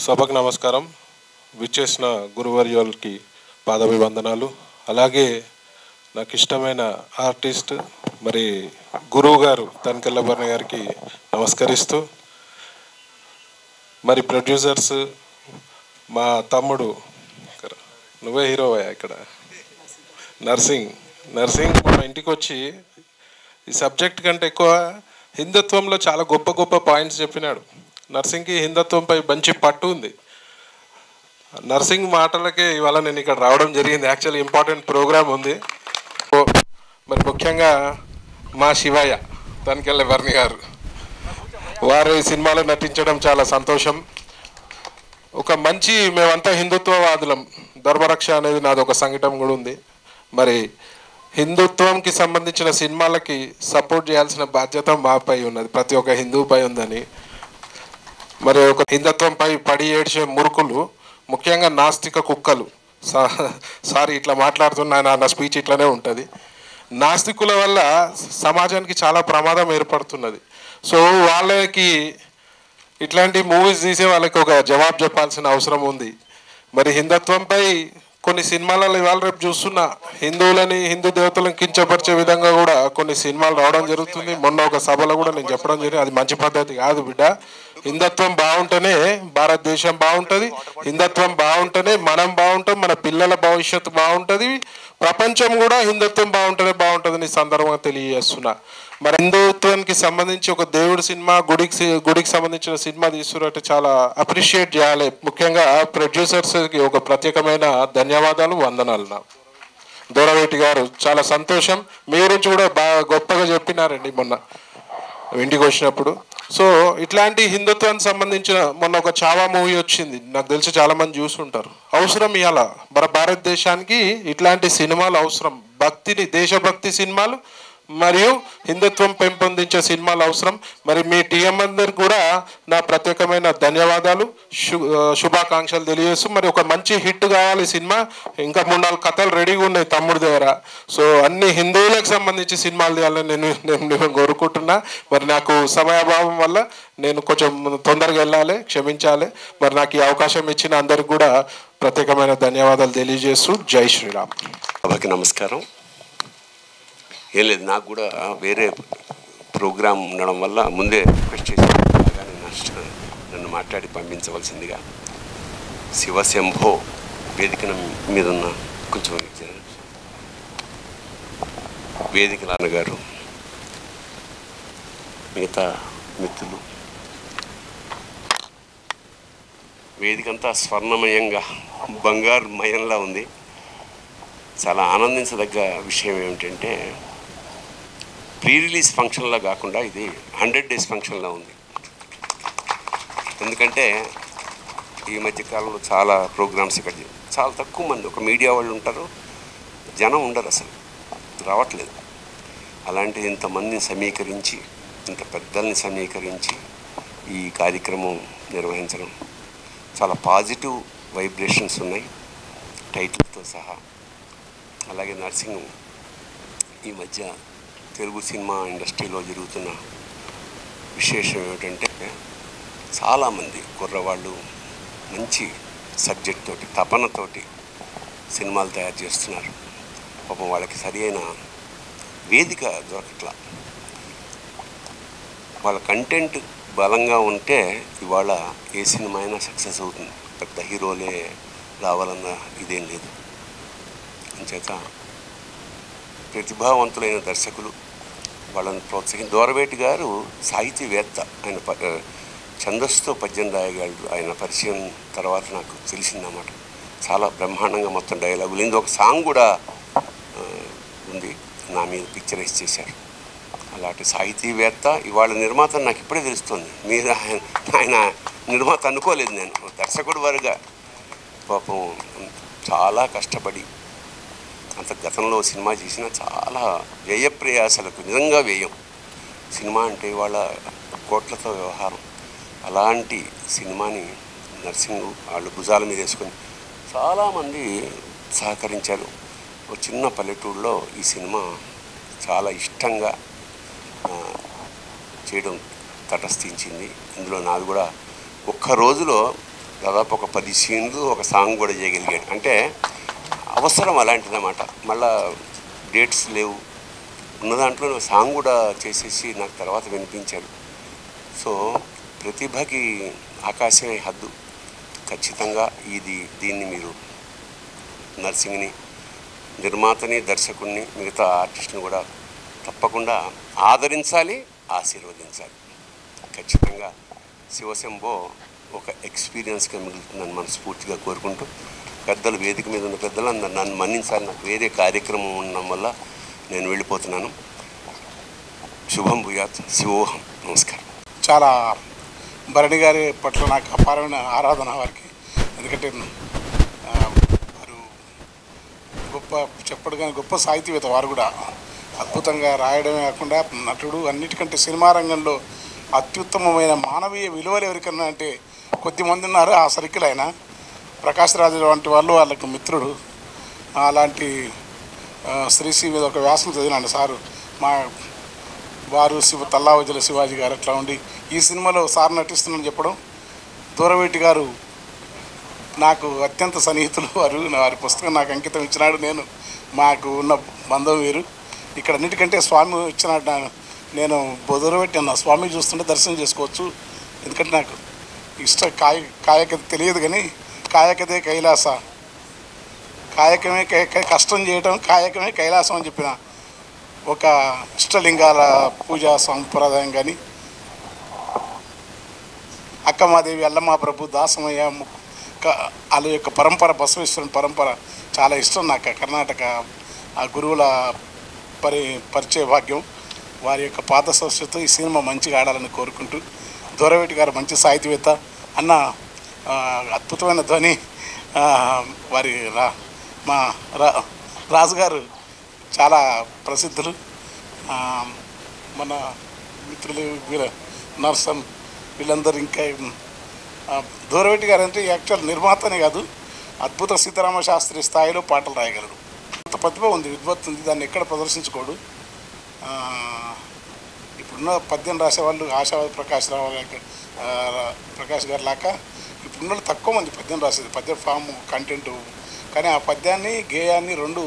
సభకు నమస్కారం. విచ్చేసిన గురువర్యులకి పాదాభివందనాలు. అలాగే నాకు ఇష్టమైన ఆర్టిస్ట్ మరి గురువు గారు తనికెళ్ళ భరణి గారికి నమస్కరిస్తూ, మరి ప్రొడ్యూసర్స్ మా తమ్ముడు, నువ్వే హీరోవా ఇక్కడ, నర్సింగ్ మా ఇంటికి వచ్చి ఈ సబ్జెక్ట్ కంటే ఎక్కువ హిందుత్వంలో చాలా గొప్ప గొప్ప పాయింట్స్ చెప్పినాడు. నర్సింగ్కి హిందుత్వంపై మంచి పట్టు ఉంది. నర్సింగ్ మాటలకే ఇవాళ నేను ఇక్కడ రావడం జరిగింది. యాక్చువల్లీ ఇంపార్టెంట్ ప్రోగ్రామ్ ఉంది. మరి ముఖ్యంగా మా శివయ్య తనికెళ్ళ భరణి గారు వారు ఈ సినిమాలో నటించడం చాలా సంతోషం. ఒక మంచి, మేమంతా హిందుత్వవాదులం, ధర్మరక్ష అనేది నాది ఒక సంఘటన కూడా ఉంది. మరి హిందుత్వంకి సంబంధించిన సినిమాలకి సపోర్ట్ చేయాల్సిన బాధ్యత మాపై ఉన్నది, ప్రతి ఒక్క హిందువుపై ఉందని. మరి ఒక హిందుత్వంపై పడి ఏడ్చే మురుకులు, ముఖ్యంగా నాస్తిక కుక్కలు, సారీ ఇట్లా మాట్లాడుతున్నా, నా స్పీచ్ ఇట్లానే ఉంటుంది. నాస్తికుల వల్ల సమాజానికి చాలా ప్రమాదం ఏర్పడుతున్నది. సో వాళ్ళకి ఇట్లాంటి మూవీస్ తీసే వాళ్ళకి ఒక జవాబు చెప్పాల్సిన అవసరం ఉంది. మరి హిందుత్వంపై కొన్ని సినిమాలలో ఇవాళ రేపు చూస్తున్న హిందువులని, హిందూ దేవతలను కించపరిచే విధంగా కూడా కొన్ని సినిమాలు రావడం జరుగుతుంది. మొన్న ఒక సభలో కూడా నేను చెప్పడం జరిగింది, అది మంచి పద్ధతి కాదు బిడ్డ. హిందుత్వం బాగుంటేనే భారతదేశం బాగుంటుంది, హిందుత్వం బాగుంటేనే మనం బాగుంటాం, మన పిల్లల భవిష్యత్తు బాగుంటుంది, ప్రపంచం కూడా హిందుత్వం బాగుంటేనే బాగుంటుందని ఈ సందర్భంగా తెలియజేస్తున్నా. మరి హిందుత్వానికి సంబంధించి ఒక దేవుడి సినిమా, గుడికి సంబంధించిన సినిమా తీస్తున్నట్టు చాలా అప్రిషియేట్ చేయాలి. ముఖ్యంగా ప్రొడ్యూసర్స్కి ఒక ప్రత్యేకమైన ధన్యవాదాలు, వందనాలు. నా దూరవేటి గారు చాలా సంతోషం, మీ గురించి కూడా బాగా గొప్పగా చెప్పినారండి మొన్న ఇంటికి వచ్చినప్పుడు. సో ఇట్లాంటి హిందుత్వానికి సంబంధించిన మొన్న ఒక చావా మూవీ వచ్చింది, నాకు తెలిసి చాలామంది చూసుంటారు. అవసరం ఇవాళ మన భారతదేశానికి ఇట్లాంటి సినిమాలు అవసరం. భక్తిని, దేశభక్తి సినిమాలు మరియు హిందుత్వం పెంపొందించే సినిమాలు అవసరం. మరి మీ టీఎం అందరికి కూడా నా ప్రత్యేకమైన ధన్యవాదాలు, శుభాకాంక్షలు తెలియజేస్తూ, మరి ఒక మంచి హిట్ కావాలి సినిమా. ఇంకా 3-4 కథలు రెడీగా ఉన్నాయి తమ్ముడి దగ్గర. సో అన్ని హిందువులకు సంబంధించి సినిమాలు తీయాలని నేను కోరుకుంటున్నా. మరి నాకు సమయాభావం వల్ల నేను కొంచెం తొందరగా వెళ్ళాలి, క్షమించాలి. మరి నాకు ఈ అవకాశం ఇచ్చిన అందరికి కూడా ప్రత్యేకమైన ధన్యవాదాలు తెలియజేస్తూ జై శ్రీరామ్. సభకి నమస్కారం. ఏం లేదు, నాకు కూడా వేరే ప్రోగ్రాం ఉండడం వల్ల ముందే రిక్వెస్ట్ చేసి నన్ను మాట్లాడి పంపించవలసిందిగా. శివశంభో వేదిక మీద ఉన్న కొంచెం వేదిక నాన్నగారు, మిగతా మిత్రులు, వేదికంతా స్వర్ణమయంగా బంగారుమయంలా ఉంది. చాలా ఆనందించదగ్గ విషయం ఏమిటంటే, ప్రీ రిలీజ్ ఫంక్షన్లా కాకుండా ఇది 100 days ఫంక్షన్లా ఉంది. ఎందుకంటే ఈ మధ్యకాలంలో చాలా ప్రోగ్రామ్స్ ఇక్కడ చాలా తక్కువ మంది, ఒక మీడియా వాళ్ళు ఉంటారు, జనం ఉండరు, అసలు రావట్లేదు. అలాంటిది ఇంతమందిని సమీకరించి, ఇంత పెద్దల్ని సమీకరించి ఈ కార్యక్రమం నిర్వహించడం చాలా పాజిటివ్ వైబ్రేషన్స్ ఉన్నాయి, టైటిల్తో సహా. అలాగే నర్సింగ్ ఈ మధ్య తెలుగు సినిమా ఇండస్ట్రీలో జరుగుతున్న విశేషం ఏమిటంటే, చాలామంది కుర్రవాళ్ళు మంచి సబ్జెక్ట్ తోటి, తపనతోటి సినిమాలు తయారు చేస్తున్నారు. పాపం వాళ్ళకి సరి అయిన వేదిక దొరకట్లా. వాళ్ళ కంటెంట్ బలంగా ఉంటే ఇవాళ ఏ సినిమా అయినా సక్సెస్ అవుతుంది. పెద్ద హీరోలే రావాలన్న ఇదేం లేదు. అంచేత ప్రతిభావంతులైన దర్శకులు వాళ్ళని ప్రోత్సహించి, దూరవేటి గారు సాహితీవేత్త, ఆయన ఛందస్సుతో పద్యం రాయగలడు. ఆయన పరిచయం తర్వాత నాకు తెలిసిందన్నమాట. చాలా బ్రహ్మాండంగా మొత్తం డైలాగులు, ఇందులో ఒక సాంగ్ కూడా ఉంది, నా మీద పిక్చరైజ్ చేశారు. అలాంటి సాహితీవేత్త ఇవాళ నిర్మాత నాకు ఇప్పుడే తెలుస్తుంది. మీరు ఆయన నిర్మాత అనుకోలేదు నేను. దర్శకుడు వారుగా పాపం చాలా కష్టపడి, అంత గతంలో సినిమా చేసిన చాలా వ్యయప్రయాసలకు నిజంగా వ్యయం. సినిమా అంటే ఇవాళ కోట్లతో వ్యవహారం. అలాంటి సినిమాని నర్సింగ్ వాళ్ళు భుజాల మీద వేసుకొని చాలామంది సహకరించారు. ఒక చిన్న పల్లెటూరులో ఈ సినిమా చాలా ఇష్టంగా చేయడం తటస్థించింది. ఇందులో నాది కూడా ఒక్క రోజులో దాదాపు ఒక 10 సీన్లు ఒక సాంగ్ కూడా చేయగలిగాడు. అంటే అవసరం అలాంటిదన్నమాట. మళ్ళా డేట్స్ లేవు, ఉన్న దాంట్లో సాంగ్ కూడా చేసేసి నాకు తర్వాత వినిపించాడు. సో ప్రతిభకి ఆకాశమే హద్దు. ఖచ్చితంగా దీన్ని మీరు నర్సింగ్ని, నిర్మాతని, దర్శకుడిని, మిగతా ఆర్టిస్ట్ని కూడా తప్పకుండా ఆదరించాలి, ఆశీర్వదించాలి. ఖచ్చితంగా శివశంభో ఒక ఎక్స్పీరియన్స్గా మిగులుతుందని మనస్ఫూర్తిగా కోరుకుంటూ, పెద్దలు, వేదిక మీద ఉన్న పెద్దలు నన్ను మన్నించాలి. నాకు వేరే కార్యక్రమం ఉండడం వల్ల నేను వెళ్ళిపోతున్నాను. శుభం భూయాత్. శివోహం. నమస్కారం. చాలా భరణి గారి పట్ల నాకు అపారమైన ఆరాధన వారికి. ఎందుకంటే వారు గొప్ప చెప్పడు కానీ గొప్ప సాహితీవేత్త. వారు కూడా అద్భుతంగా రాయడమే కాకుండా నటుడు. అన్నిటికంటే సినిమా రంగంలో అత్యుత్తమమైన మానవీయ విలువలు ఎవరికన్నా అంటే కొద్దిమంది ఉన్నారు. ఆ సర్కిల్ ఆయన ప్రకాష్ రాజు వంటి వాళ్ళు వాళ్ళకు మిత్రుడు. అలాంటి శ్రీశ్రీ మీద ఒక వ్యాసం చదివినాడు సారు. మా వారు తల్లావజల శివాజీ గారు అట్లా ఉండి ఈ సినిమాలో సార్ నటిస్తున్నారని చెప్పడం. దూరవేటి గారు నాకు అత్యంత సన్నిహితులు. వారి పుస్తకం నాకు అంకితం ఇచ్చినాడు. మాకు ఉన్న బంధం వేరు. ఇక్కడ అన్నిటికంటే స్వామి ఇచ్చినాడు. నేను దూరవేటి అన్న స్వామి చూస్తుంటే దర్శనం చేసుకోవచ్చు. ఎందుకంటే నాకు ఇష్టం కాయకత తెలియదు కానీ కాయకదే కైలాస, కాయకమే కష్టం చేయటం, కాయకమే కైలాసం అని చెప్పిన ఒక ఇష్టలింగాల పూజా సంప్రదాయం కానీ, అక్కమాదేవి, అల్లమ్మ ప్రభు, దాసమయ్య వాళ్ళ యొక్క పరంపర, బసవేశ్వరుని పరంపర చాలా ఇష్టం నాకు. కర్ణాటక ఆ గురువుల పరిచయ భాగ్యం. వారి యొక్క పాద సంస్కృతితో ఈ సినిమా మంచిగా ఆడాలని కోరుకుంటూ, దూరవేటి గారు మంచి సాహితీవేత్త అన్న, అద్భుతమైన ధ్వని. వారి మా రాజుగారు చాలా ప్రసిద్ధులు. మన మిత్రులు నర్సన్ వీళ్ళందరూ. ఇంకా దూరవేటి గారు అంటే యాక్చువల్ నిర్మాతనే కాదు, అద్భుత సీతారామ శాస్త్రి స్థాయిలో పాటలు రాయగలరు. అంత ప్రతిభ ఉంది, విద్వత్తు ఉంది. దాన్ని ఎక్కడ ప్రదర్శించుకోడు. ఇప్పుడున్న పద్యం రాసేవాళ్ళు ఆశావాది ప్రకాష్ గారు లాగా ఇప్పుడున్న వాళ్ళు తక్కువ మంది పద్యం రాసేది. పద్య ఫామ్ కంటెంట్, కానీ ఆ పద్యాన్ని గేయాన్ని రెండు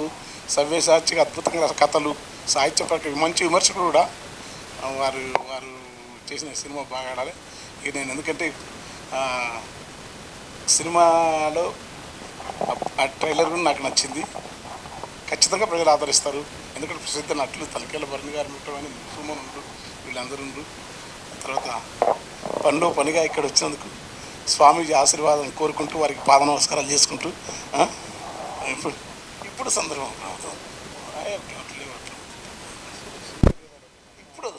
సవ్యసాచిగా అద్భుతంగా కథలు, సాహిత్య ప్రకారం మంచి విమర్శకుడు కూడా. వారు చేసిన సినిమా బాగా ఆడాలి. ఇక నేను ఎందుకంటే సినిమాలో ఆ ట్రైలర్ కూడా నాకు నచ్చింది. ఖచ్చితంగా ప్రజలు ఆదరిస్తారు. ఎందుకంటే ప్రసిద్ధ నటులు తలకేళ్ళ భరణి గారు ముట్టమని సుమన్ ఉండు, వీళ్ళందరూ ఉండు. తర్వాత పనిలో పనిగా ఇక్కడ వచ్చినందుకు స్వామీజీ ఆశీర్వాదం కోరుకుంటూ వారికి పాద నమస్కారాలు చేసుకుంటూ ఇప్పుడు సందర్భం ఇప్పుడు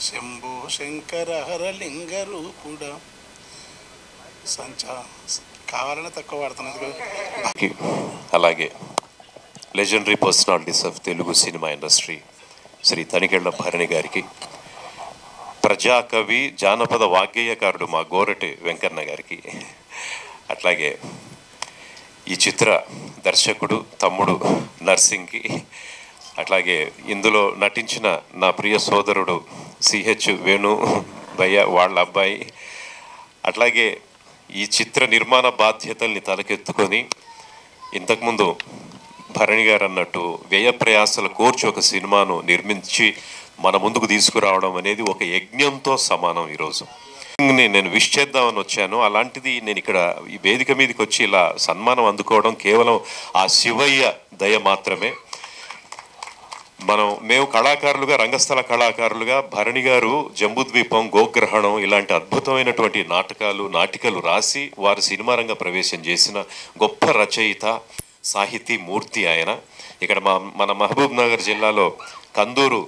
శంభో శంకర హరలింగ రూపుడా కావాలని తక్కువ వాడుతున్నది. అలాగే legendary personalities of Telugu cinema industry Shri Tanikella Bharani గారికి, ప్రజాకవి, జానపద వాగ్గేయకారుడు మా గోరటి వెంకన్న గారికి, అట్లాగే ఈ చిత్ర దర్శకుడు తమ్ముడు నర్సింగ్కి, అట్లాగే ఇందులో నటించిన నా ప్రియ సోదరుడు సిహెచ్ వేణు భయ్య వాళ్ళ అబ్బాయి, అట్లాగే ఈ చిత్ర నిర్మాణ బాధ్యతల్ని తలకెత్తుకొని ఇంతకుముందు భరణి గారు అన్నట్టు వ్యయ ప్రయాసాల కోర్చి ఒక సినిమాను నిర్మించి మన ముందుకు తీసుకురావడం అనేది ఒక యజ్ఞంతో సమానం. ఈరోజు నేను విష్ చేద్దామని వచ్చాను. అలాంటిది నేను ఇక్కడ ఈ వేదిక మీదకి వచ్చి ఇలా సన్మానం అందుకోవడం కేవలం ఆ శివయ్య దయ మాత్రమే. మేము కళాకారులుగా, రంగస్థల కళాకారులుగా భరణి గారు జంబుద్వీపం, గోగ్రహణం ఇలాంటి అద్భుతమైనటువంటి నాటికలు రాసి వారు సినిమా రంగ ప్రవేశం చేసిన గొప్ప రచయిత, సాహితీ మూర్తి ఆయన. ఇక్కడ మన మహబూబ్ నగర్ జిల్లాలో కందూరు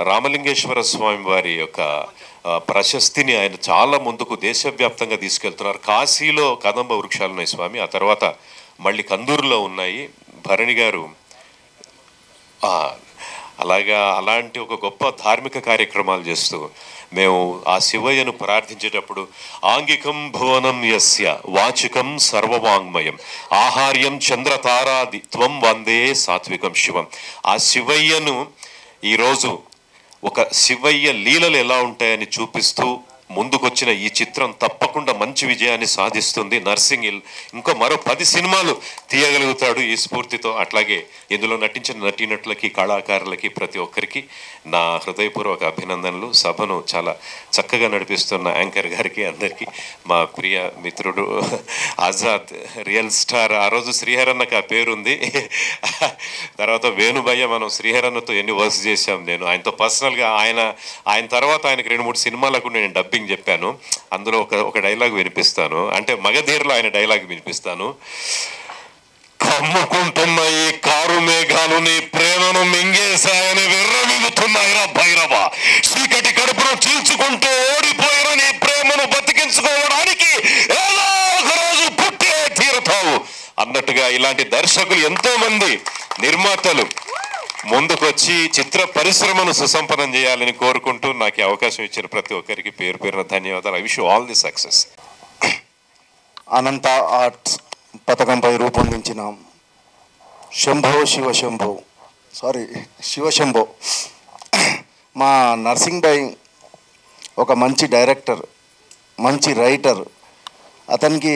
రామలింగేశ్వర స్వామి వారి యొక్క ప్రశస్తిని ఆయన చాలా ముందుకు దేశవ్యాప్తంగా తీసుకెళ్తున్నారు. కాశీలో కదంబ వృక్షాలు ఉన్నాయి స్వామి, ఆ తర్వాత మళ్ళీ కందూరులో ఉన్నాయి. భరణి గారు అలాంటి ఒక గొప్ప ధార్మిక కార్యక్రమాలు చేస్తూ మేము ఆ శివయ్యను ప్రార్థించేటప్పుడు ఆంగికం భువనం యస్య వాచికం సర్వవాంగ్మయం ఆహార్యం చంద్రతారాది త్వం వందే సాత్వికం శివం. ఆ శివయ్యను ఈరోజు ఒక శివయ్య లీలలు ఎలా ఉంటాయని చూపిస్తూ ముందుకొచ్చిన ఈ చిత్రం తప్పకుండా మంచి విజయాన్ని సాధిస్తుంది. నర్సింగ్ ఇంకో మరో 10 సినిమాలు తీయగలుగుతాడు ఈ స్ఫూర్తితో. అట్లాగే ఇందులో నటించిన నటీనటులకి, కళాకారులకి, ప్రతి ఒక్కరికి నా హృదయపూర్వక అభినందనలు. సభను చాలా చక్కగా నడిపిస్తున్న యాంకర్ గారికి, అందరికీ, మా ప్రియ మిత్రుడు ఆజాద్ రియల్ స్టార్, ఆ రోజు శ్రీహరన్నకు ఆ పేరుంది, తర్వాత వేణుభయ్య, మనం శ్రీహరన్నతో ఎన్ని వర్క్స్ చేశాం. నేను ఆయనతో పర్సనల్గా ఆయన తర్వాత ఆయనకి 2-3 సినిమాలకు నేను డబ్బింగ్ చెప్పాను. అందులో ఒక డైలాగ్ వినిపిస్తాను, అంటే మగధీరలో ఆయన డైలాగ్ వినిపిస్తాను. కమ్ముకుంటున్న ఈ కారు మేఘాలు నీ ప్రేమను మింగేశాయని విర్రమిగుతున్నాయిరా భైరవ, చీకటి కడుపును చీల్చుకుంటూ ఓడిపోయిన నీ ప్రేమను బతికించుకోవడానికి ఏదో ఒక రోజు పుట్టే తీరుతావు అన్నట్టుగా ఇలాంటి దర్శకులు ఎంతో మంది, నిర్మాతలు ముందుకొచ్చి చిత్ర పరిశ్రమను సుసంపన్నం చేయాలని కోరుకుంటూ నాకు అవకాశం ఇచ్చిన ప్రతి ఒక్కరికి పేరు పేరున ధన్యవాదాలు. I wish you all the success. Anantha arts పథకంపై రూపొందించిన శివశంభో మా నర్సింగ్ భాయ్ ఒక మంచి డైరెక్టర్, మంచి రైటర్. అతనికి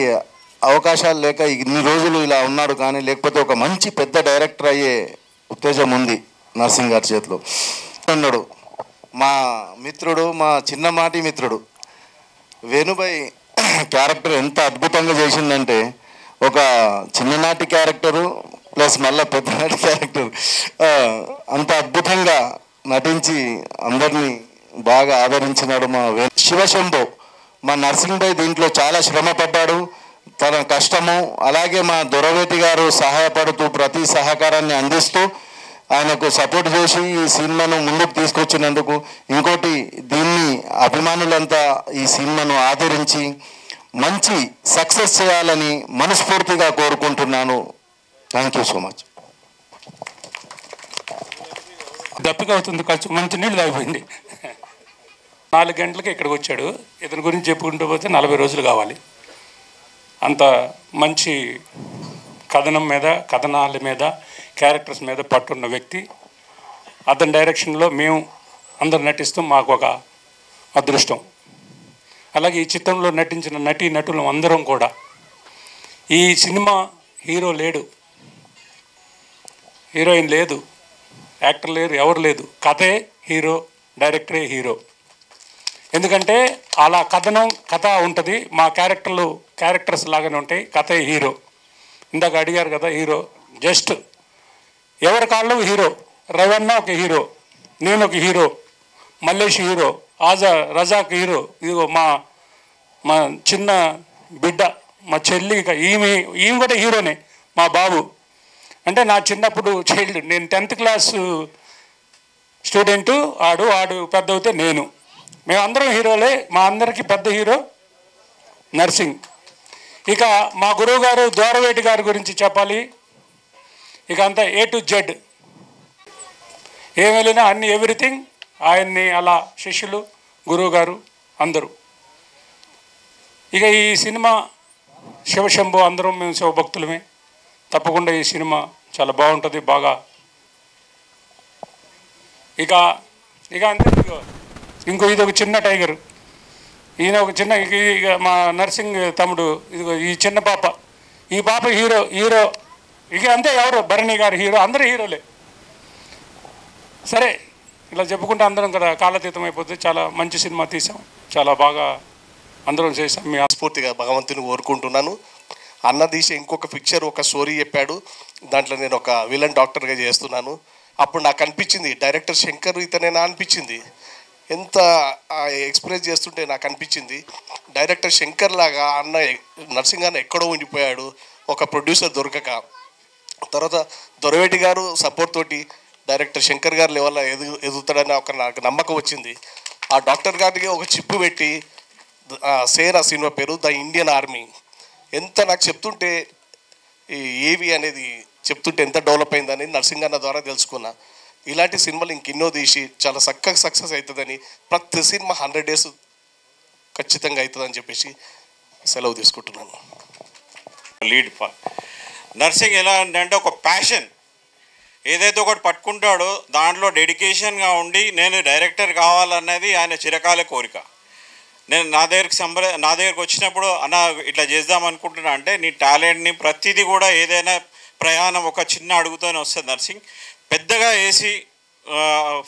అవకాశాలు లేక ఇన్ని రోజులు ఇలా ఉన్నాడు, కానీ లేకపోతే ఒక మంచి పెద్ద డైరెక్టర్ అయ్యే ఉత్తేజం ఉంది నర్సింగ్ గారి చేతిలో. అన్నాడు మా మిత్రుడు, మా చిన్నమాటి మిత్రుడు వేణుభాయ్ క్యారెక్టర్ ఎంత అద్భుతంగా చేసిందంటే, ఒక చిన్ననాటి క్యారెక్టరు ప్లస్ మళ్ళీ పెద్దనాటి క్యారెక్టర్ అంత అద్భుతంగా నటించి అందరినీ బాగా ఆదరించినాడు మా శివశంభో. మా నర్సింగ్ భాయ్ దీంట్లో చాలా శ్రమ పడ్డాడు, తన కష్టము, అలాగే మా దొరవేటి గారు సహాయపడుతూ ప్రతి సహకారాన్ని అందిస్తూ ఆయనకు సపోర్ట్ చేసి ఈ సినిమాను ముందుకు తీసుకొచ్చినందుకు, ఇంకోటి దీన్ని అభిమానులంతా ఈ సినిమాను ఆదరించి మంచి సక్సెస్ చేయాలని మనస్ఫూర్తిగా కోరుకుంటున్నాను. Thank you so much. దప్పిక అవుతుంది, కొంచెం మంచి నీళ్ళు తాగిపోయింది. 4 గంటలకి ఇక్కడికి వచ్చాడు. ఇతని గురించి చెప్పుకుంటూ పోతే 40 రోజులు కావాలి. అంత మంచి కథనం మీద, కథనాల మీద, క్యారెక్టర్స్ మీద పట్టున్న వ్యక్తి. అతని డైరెక్షన్లో మేము అందరు నటిస్తూ మాకు ఒక అదృష్టం. అలాగే ఈ చిత్రంలో నటించిన నటులు అందరం కూడా, ఈ సినిమా హీరో లేడు, హీరోయిన్ లేదు, యాక్టర్ లేరు, ఎవరు లేదు, కథే హీరో, డైరెక్టరే హీరో. ఎందుకంటే అలా కథ ఉంటుంది. మా క్యారెక్టర్స్ లాగానే ఉంటాయి, కథే హీరో. ఇందాక అడిగారు కదా, హీరో జస్ట్ ఎవరి కాళ్ళు హీరో. రవణ ఒక హీరో, నేను ఒక hero, Mallesh hero, Razak hero, ఇదిగో మా చిన్న బిడ్డ, మా చెల్లి, ఈమె కూడా హీరోనే, మా బాబు. అంటే నా చిన్నప్పుడు చైల్డ్, నేను 10th క్లాస్ స్టూడెంటు, ఆడు పెద్ద అవుతే నేను, మేమందరం హీరోలే. మా అందరికీ పెద్ద హీరో నర్సింగ్. ఇక మా గురువు గారు దోరవేటి గారి గురించి చెప్పాలి. ఇక అంతా A to Z, ఏం వెళ్ళినా అన్ని ఎవ్రీథింగ్ ఆయన్ని అలా శిష్యులు, గురువు గారు అందరూ. ఇక ఈ సినిమా శివశంభో, అందరం మేము శివభక్తులమే. తప్పకుండా ఈ సినిమా చాలా బాగుంటుంది, బాగా. ఇక అంతే. ఇంకో ఇది ఒక చిన్న టైగర్, ఈయన ఒక చిన్న, ఇక మా నర్సింగ్ తమ్ముడు, ఇదిగో ఈ చిన్న పాప, ఈ పాప హీరో. ఇక అంతే, ఎవరు భరణి గారు హీరో, అందరూ హీరోలే. సరే, ఇలా చెప్పుకుంటే అందరం కదా కాలాతీతం అయిపోతుంది. చాలా మంచి సినిమా తీసాం, చాలా బాగా అందరం చేసాం. మీ స్ఫూర్తిగా భగవంతుని కోరుకుంటున్నాను. అన్న తీసే ఇంకొక పిక్చర్, ఒక స్టోరీ చెప్పాడు, దాంట్లో నేను ఒక విలన్ డాక్టర్గా చేస్తున్నాను. అప్పుడు నాకు అనిపించింది డైరెక్టర్ శంకర్ ఇతనేనా అనిపించింది. ఎంత ఎక్స్ప్రెస్ చేస్తుంటే నాకు అనిపించింది డైరెక్టర్ శంకర్ లాగా అన్న నర్సింగ్ అన్న ఎక్కడో ఉండిపోయాడు, ఒక ప్రొడ్యూసర్ దొరకక. తర్వాత దొరవేటి గారు సపోర్ట్ తోటి డైరెక్టర్ శంకర్ గారు లెవెల్లో ఎదుగుతాడని నాకు నమ్మకం వచ్చింది. ఆ డాక్టర్ గారికి ఒక చిప్పు పెట్టి, సేనా సినిమా పేరు ద ఇండియన్ ఆర్మీ, ఎంత నాకు చెప్తుంటే ఈ ఏవి అనేది చెప్తుంటే ఎంత డెవలప్ అయిందని నర్సింగ్ అన్న ద్వారా తెలుసుకున్నా. ఇలాంటి సినిమాలు ఇంకెన్నో తీసి చాలా చక్కగా సక్సెస్ అవుతుందని, ప్రతి సినిమా 100 days ఖచ్చితంగా అవుతుందని చెప్పేసి సెలవు తీసుకుంటున్నాను. లీడ్ నర్సింగ్ ఎలా అంటే ఒక ప్యాషన్, ఏదైతే ఒకటి పట్టుకుంటాడో దాంట్లో డెడికేషన్గా ఉండి నేను డైరెక్టర్ కావాలన్నది ఆయన చిరకాల కోరిక. నేను నా దగ్గరికి వచ్చినప్పుడు అన్న ఇట్లా చేద్దాం అనుకుంటున్నా అంటే నీ టాలెంట్ని ప్రతిదీ కూడా ఏదైనా ప్రయాణం ఒక చిన్న అడుగుతోనే వస్తుంది నర్సింగ్. పెద్దగా వేసి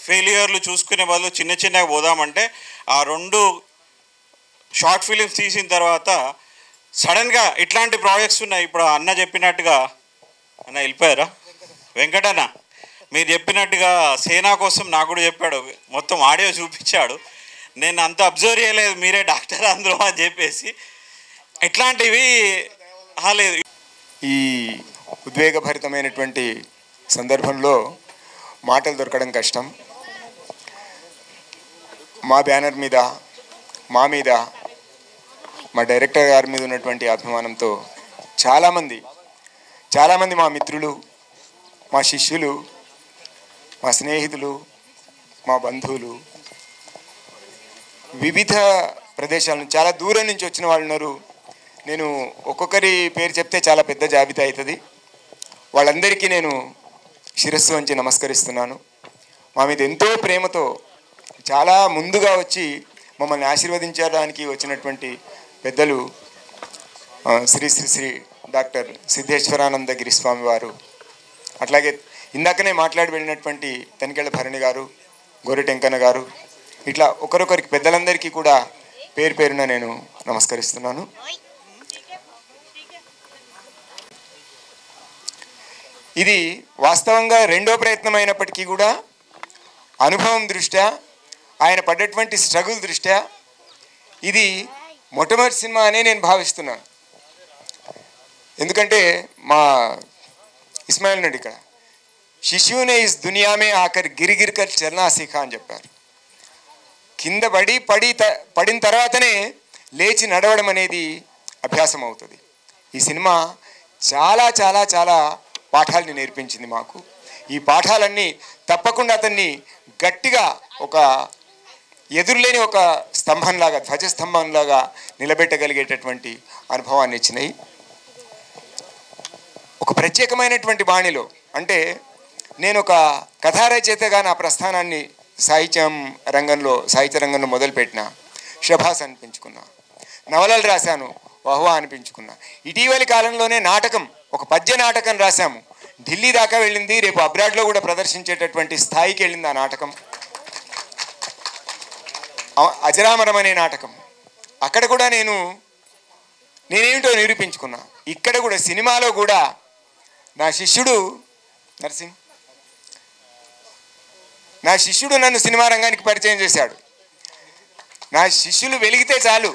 ఫెయిలియర్లు చూసుకునే బదులు చిన్న చిన్నగా పోదామంటే ఆ 2 షార్ట్ ఫిలిమ్స్ తీసిన తర్వాత సడన్గా ఇట్లాంటి ప్రాజెక్ట్స్ ఉన్నాయి. ఇప్పుడు అన్న చెప్పినట్టుగా అన్న వెళ్ళిపోయారా వెంకటన్న, మీరు చెప్పినట్టుగా సేనా కోసం నాకు కూడా చెప్పాడు, మొత్తం ఆడియో చూపించాడు. నేను అంత అబ్జర్వ్ చేయలేదు, మీరే డాక్టర్ అందరూ అని చెప్పేసి. ఇట్లాంటివి లేదు. ఈ ఉద్వేగభరితమైనటువంటి సందర్భంలో మాటలు దొరకడం కష్టం. మా బ్యానర్ మీద, మా మీద, మా డైరెక్టర్ గారి మీద ఉన్నటువంటి అభిమానంతో చాలామంది మా మిత్రులు, మా శిష్యులు, మా స్నేహితులు, మా బంధువులు, వివిధ ప్రదేశాల నుంచి, చాలా దూరం నుంచి వచ్చిన వాళ్ళు ఉన్నారు. నేను ఒక్కొక్కరి పేరు చెప్తే చాలా పెద్ద జాబితా అవుతుంది. వాళ్ళందరికీ నేను శిరస్సు వంచి నమస్కరిస్తున్నాను. మా మీద ఎంతో ప్రేమతో చాలా ముందుగా వచ్చి మమ్మల్ని ఆశీర్వదించడానికి వచ్చినటువంటి పెద్దలు శ్రీ శ్రీ శ్రీ డాక్టర్ సిద్ధేశ్వరానందగిరి స్వామి వారు, అట్లాగే ఇందాకనే మాట్లాడి వెళ్ళినటువంటి తనికెళ్ళ భరణి గారు, గోరెటెంకన్న గారు, ఇట్లా ఒకరొకరికి పెద్దలందరికీ కూడా పేరు పేరున నేను నమస్కరిస్తున్నాను. ఇది వాస్తవంగా 2వ ప్రయత్నం అయినప్పటికీ కూడా అనుభవం దృష్ట్యా, ఆయన పడ్డటువంటి స్ట్రగుల్ దృష్ట్యా ఇది మొట్టమొదటి సినిమా అనే నేను భావిస్తున్నాను. ఎందుకంటే మా ఇస్మాయిల్ నుండి ఇక్కడ శిశువునే ఇస్ దునియామే ఆఖరి గిరిగిరికర్ చలనా సీఖా అని చెప్పారు. కింద పడిన తర్వాతనే లేచి నడవడం అనేది అభ్యాసం అవుతుంది. ఈ సినిమా చాలా చాలా చాలా పాఠాలని నేర్పించింది మాకు. ఈ పాఠాలన్నీ తప్పకుండా అతన్ని గట్టిగా ఒక ఎదురులేని ఒక స్తంభంలాగా, ధ్వజస్తంభంలాగా నిలబెట్టగలిగేటటువంటి అనుభవాన్ని ఇచ్చినాయి. ఒక ప్రత్యేకమైనటువంటి బాణిలో, అంటే నేను ఒక కథారచయితగా నా ప్రస్థానాన్ని సాహిత్య రంగంలో మొదలుపెట్టిన, షభాస్ అనిపించుకున్నా, నవలలు రాశాను, వహ్వా అనిపించుకున్నా. ఇటీవలి కాలంలోనే నాటకం, ఒక పద్య నాటకం రాశాము, ఢిల్లీ దాకా వెళ్ళింది, రేపు అబ్రాడ్లో కూడా ప్రదర్శించేటటువంటి స్థాయికి వెళ్ళింది ఆ నాటకం. అజరామరం అనే నాటకం, అక్కడ కూడా నేనేమిటో నిరూపించుకున్నా. ఇక్కడ కూడా సినిమాలో కూడా నా శిష్యుడు నన్ను సినిమా రంగానికి పరిచయం చేశాడు. నా శిష్యులు వెలిగితే చాలు,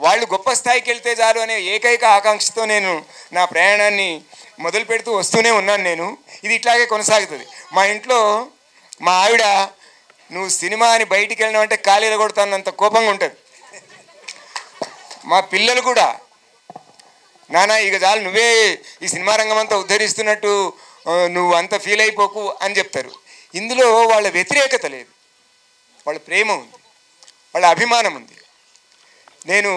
వాళ్ళు గొప్ప స్థాయికి వెళ్తే చాలు అనే ఏకైక ఆకాంక్షతో నేను నా ప్రయాణాన్ని మొదలు పెడుతూ వస్తూనే ఉన్నాను. ఇది ఇట్లాగే కొనసాగుతుంది. మా ఇంట్లో మా ఆవిడ, నువ్వు సినిమా అని బయటికి వెళ్ళినావంటే ఖాళీలు కొడతానంత కోపంగా ఉంటుంది. మా పిల్లలు కూడా, నాన్న ఇక చాలు, నువ్వే ఈ సినిమా రంగం అంతా ఉద్ధరిస్తున్నట్టు నువ్వు అంత ఫీల్ అయిపోకు అని చెప్తారు. ఇందులో వాళ్ళ వ్యతిరేకత లేదు, వాళ్ళ ప్రేమ ఉంది, వాళ్ళ అభిమానం ఉంది. నేను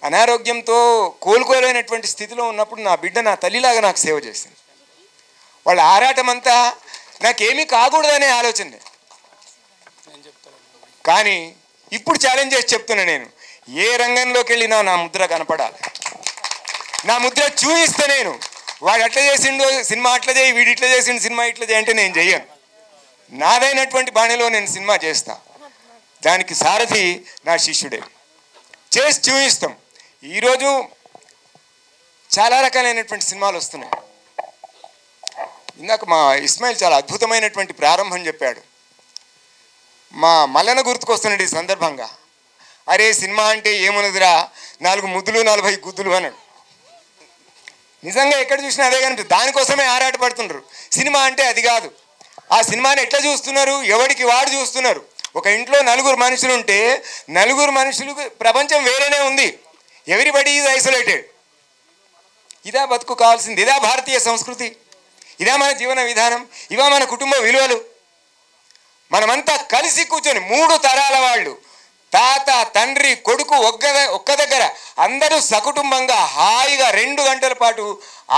అనారోగ్యంతో కోలుకోలేనటువంటి స్థితిలో ఉన్నప్పుడు నా బిడ్డ నా తల్లిలాగా నాకు సేవ చేసింది. వాళ్ళ ఆరాటం అంతా నాకేమీ కాకూడదనే ఆలోచనే. కానీ ఇప్పుడు ఛాలెంజ్ చేసి చెప్తున్నా, నేను ఏ రంగంలోకి వెళ్ళినా నా ముద్ర కనపడాలి, నా ముద్ర చూయిస్తే. నేను వాడు అట్లా చేసిండు సినిమా అట్లా చేయి, వీడు ఇట్లా చేసిండు సినిమా ఇట్లా చేయి అంటే నేను చెయ్యను. నాదైనటువంటి బాణిలో నేను సినిమా చేస్తా. దానికి సారథి నా శిష్యుడే. చేసి చూపిస్తాం. ఈరోజు చాలా రకాలైనటువంటి సినిమాలు వస్తున్నాయి. ఇందాక మా ఇస్మాయిల్ చాలా అద్భుతమైనటువంటి ప్రారంభం చెప్పాడు. మా మల్లన గుర్తుకొస్తున్నాడు ఈ సందర్భంగా. అరే సినిమా అంటే ఏమున్నదిరా, 4 ముద్దులు 40 గుద్దులు అన్నాడు. నిజంగా ఎక్కడ చూసినా అదే కనిపిస్తుంది. దానికోసమే ఆరాటపడుతున్నారు. సినిమా అంటే అది కాదు. ఆ సినిమాని ఎట్లా చూస్తున్నారు, ఎవడికి వాడు చూస్తున్నారు. ఒక ఇంట్లో 4 మనుషులు ఉంటే 4 మనుషులకు ప్రపంచం వేరేనే ఉంది. Everybody is isolated. ఇదా బతుకు కావాల్సింది, ఇదా భారతీయ సంస్కృతి, ఇదా మన జీవన విధానం, ఇవా మన కుటుంబ విలువలు. మనమంతా కలిసి కూర్చొని 3 తరాల వాళ్ళు, తాత తండ్రి కొడుకు ఒక్క దగ్గర అందరూ సకుటుంబంగా హాయిగా 2 గంటల పాటు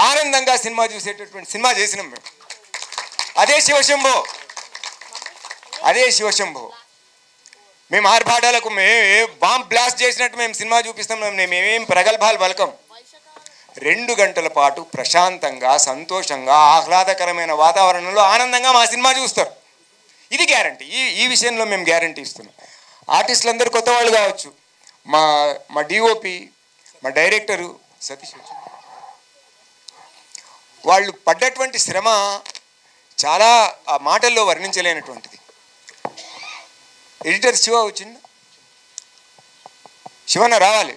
ఆనందంగా సినిమా చూసేటటువంటి సినిమా చేసినాం మేము. అదే శివశంభో. మేము ఆర్భాటాలకు బాంబ్ బ్లాస్ట్ చేసినట్టు మేము సినిమా చూపిస్తాం, మేమేం ప్రగల్భాలు పలకం. 2 గంటల పాటు ప్రశాంతంగా, సంతోషంగా, ఆహ్లాదకరమైన వాతావరణంలో ఆనందంగా మా సినిమా చూస్తారు. ఇది గ్యారంటీ. ఈ విషయంలో మేము గ్యారంటీ ఇస్తున్నాం. ఆర్టిస్టులు అందరూ కొత్త వాళ్ళు కావచ్చు. మా డిఓపి, మా డైరెక్టరు సతీష్, వాళ్ళు పడ్డటువంటి శ్రమ చాలా ఆ మాటల్లో వర్ణించలేనటువంటిది. ఎడిటర్ శివ వచ్చింది, శివన్న రావాలి.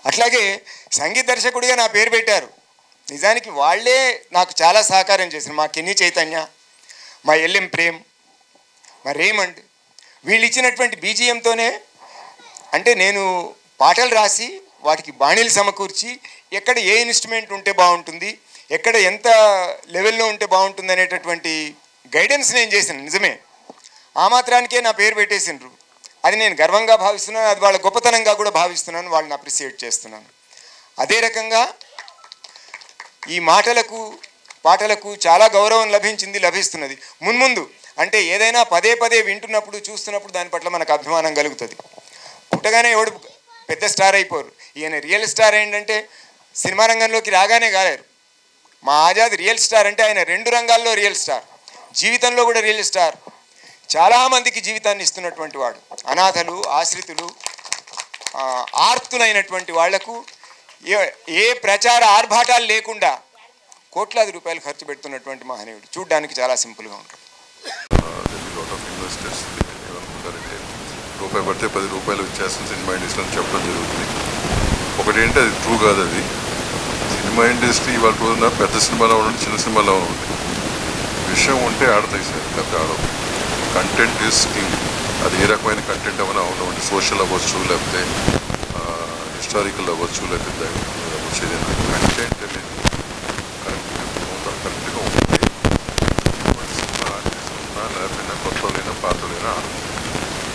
అట్లాగే సంగీత దర్శకుడిగా నా పేరు పెట్టారు. నిజానికి వాళ్ళే నాకు చాలా సహకారం చేశారు. మా కెన్నీ చైతన్య, మా ఎల్ఎం ప్రేమ్, మా రేమండ్, వీళ్ళు ఇచ్చినటువంటి బీజిఎంతోనే, అంటే నేను పాటలు రాసి వాటికి బాణీలు సమకూర్చి ఎక్కడ ఏ ఇన్స్ట్రుమెంట్ ఉంటే బాగుంటుంది, ఎక్కడ ఎంత లెవెల్లో ఉంటే బాగుంటుంది అనేటటువంటి గైడెన్స్ నేను చేశాను. నిజమే, ఆ మాత్రానికే నా పేరు పెట్టేసిండ్రు. అది నేను గర్వంగా భావిస్తున్నాను, అది వాళ్ళ గొప్పతనంగా కూడా భావిస్తున్నాను, వాళ్ళని అప్రిషియేట్ చేస్తున్నాను. అదే రకంగా ఈ పాటలకు చాలా గౌరవం లభిస్తున్నది. మున్ముందు అంటే ఏదైనా పదే పదే వింటున్నప్పుడు, చూస్తున్నప్పుడు దాని పట్ల మనకు అభిమానం కలుగుతుంది. పుట్టగానే ఎవడు పెద్ద స్టార్ అయిపోరు. ఈయన రియల్ స్టార్ ఏంటంటే సినిమా రంగంలోకి రాగానే కాలేరు. మా ఆజాద్ రియల్ స్టార్ అంటే ఆయన 2 రంగాల్లో రియల్ స్టార్, జీవితంలో కూడా రియల్ స్టార్. చాలామందికి జీవితాన్ని ఇస్తున్నటువంటి వాడు. అనాథలు, ఆశ్రితులు, ఆర్తులైనటువంటి వాళ్లకు ఏ ప్రచార ఆర్భాటాలు లేకుండా కోట్లాది రూపాయలు ఖర్చు పెడుతున్నటువంటి మహనీయుడు. చూడ్డానికి చాలా సింపుల్గా ఉంటాడు. రూపాయి పడితే 10 రూపాయలు వచ్చేస్తుంది సినిమా ఇండస్ట్రీ అని చెప్పడం జరుగుతుంది. ఒకటేంటి, అది ట్రూ కాదు. అది సినిమా ఇండస్ట్రీ ఇవాళ రోజున పెద్ద సినిమాలో ఉండి చిన్న సినిమాలో ఉంది. విషయం ఉంటే ఆడతాయి సార్, లేకపోతే ఆడవు. Content is king. అది ఏ రకమైన కంటెంట్ ఏమైనా ఉండవండి, సోషల్ అవ్వచ్చు, లేకపోతే హిస్టారికల్ అవ్వచ్చు, లేకపోతే అవ్వచ్చు. ఏదైనా కంటెంట్ అనేది కరెక్ట్గా ఉంటుంది. సినిమా ఆర్టిస్ట్ ఉన్నా లేకపోయినా, కొత్తలైనా పాతలైనా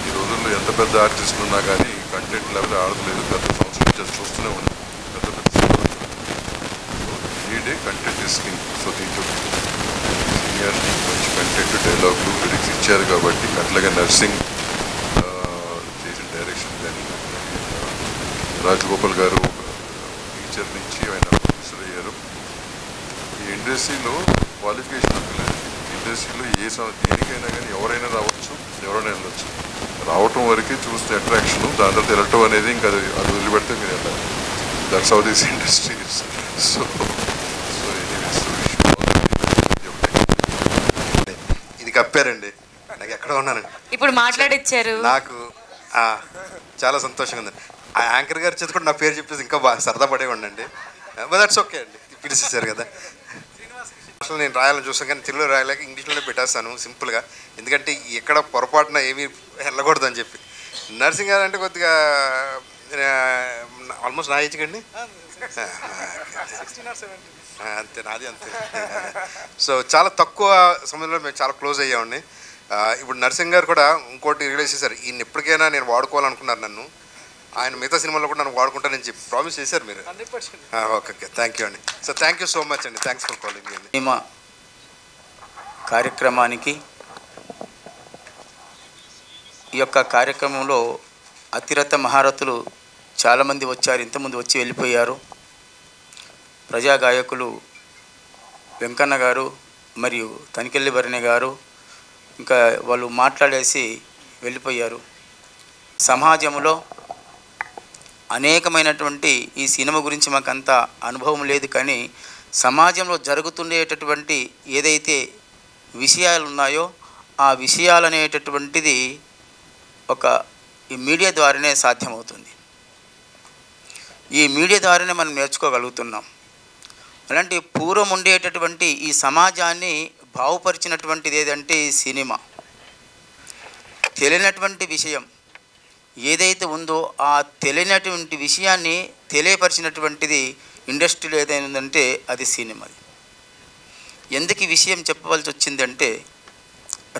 ఈ రోజుల్లో ఎంత పెద్ద ఆర్టిస్టులు ఉన్నా కానీ కంటెంట్ లేకపోతే ఆడలేదు. గత సంవత్సరం నుంచి చూస్తూనే ఉన్నాం పెద్ద పెద్ద సినిమాలు. నీడే కంటెంట్ ఈజ్ కింగ్. సో దీంట్లో సీనియర్ మంచి కంటెంట్, డైలాగులు, లిరిక్స్ ఇచ్చారు కాబట్టి. అట్లాగే నర్సింగ్ చేసిన డైరెక్షన్ కానీ, రాజగోపాల్ గారు టీచర్ నుంచి ఆయన ప్రొఫెసర్ అయ్యారు. ఈ ఇండస్ట్రీలో క్వాలిఫికేషన్ లేదు. ఇండస్ట్రీలో దేనికైనా కానీ ఎవరైనా రావచ్చు, ఎవరైనా వెళ్ళచ్చు. రావటం వరకే చూస్తే అట్రాక్షన్, దాని తర్వాత వెళ్ళటం అనేది ఇంకా అది వదిలిపెడితే మీరు వెళ్ళాలి. That's how this industry is. So ఇది కప్పారండి, నాకు ఎక్కడ ఉన్నానండి. ఇప్పుడు మాట్లాడిచ్చారు. నాకు చాలా సంతోషంగా ఉందండి. ఆ యాంకర్ గారి చేతి కూడా నా పేరు చెప్పేసి ఇంకా బాగా సరదా పడేవాడిని అండి. బట్ దట్స్ ఓకే అండి, పిలిచేసారు కదా. అసలు నేను రాయాలని చూసాను కానీ తెలుగులో రాయలేక ఇంగ్లీష్లోనే పెట్టేస్తాను సింపుల్గా. ఎందుకంటే ఎక్కడ పొరపాటున ఏమీ వెళ్ళకూడదు అని చెప్పి. నర్సింగ్ గారు అంటే కొద్దిగా ఆల్మోస్ట్ నా ఏజ్ కండి, అంతే, నాది అంతే. సో చాలా తక్కువ సమయంలో మేము చాలా క్లోజ్ అయ్యామండి. ఇప్పుడు నర్సింగ్ గారు కూడా ఇంకోటి రిలీజ్ చేశారు. ఈయన ఎప్పటికైనా నేను వాడుకోవాలనుకున్నారు నన్ను. ఆయన మిగతా సినిమాలో కూడా నన్ను వాడుకుంటానని చెప్పి ప్రామిస్ చేశారు మీరు. ఓకే, థ్యాంక్ యూ అండి. So thank you so much అండి. Thanks for calling me. Cinema కార్యక్రమానికి, ఈ యొక్క కార్యక్రమంలో అతిరథ మహారథులు చాలామంది వచ్చారు. ఇంతకుముందు వచ్చి వెళ్ళిపోయారు. ప్రజా గాయకులు వెంకన్న గారు మరియు తనికెళ్ళి భరణి గారు ఇంకా వాళ్ళు మాట్లాడేసి వెళ్ళిపోయారు. సమాజంలో అనేకమైనటువంటి ఈ సినిమా గురించి మాకు అంత అనుభవం లేదు, కానీ సమాజంలో జరుగుతుండేటటువంటి ఏదైతే విషయాలు ఉన్నాయో ఆ విషయాలు అనేటటువంటిది ఈ మీడియా ద్వారానే సాధ్యమవుతుంది. ఈ మీడియా ద్వారానే మనం నేర్చుకోగలుగుతున్నాం. అలాంటి పూర్వం ఉండేటటువంటి ఈ సమాజాన్ని బాగుపరిచినటువంటిది ఏదంటే ఈ సినిమా. తెలియనటువంటి విషయం ఏదైతే ఉందో ఆ తెలియనటువంటి విషయాన్ని తెలియపరిచినటువంటిది ఇండస్ట్రీలో ఏదైనా ఉందంటే అది సినిమా. ఎందుకు ఈ విషయం చెప్పవలసి వచ్చిందంటే,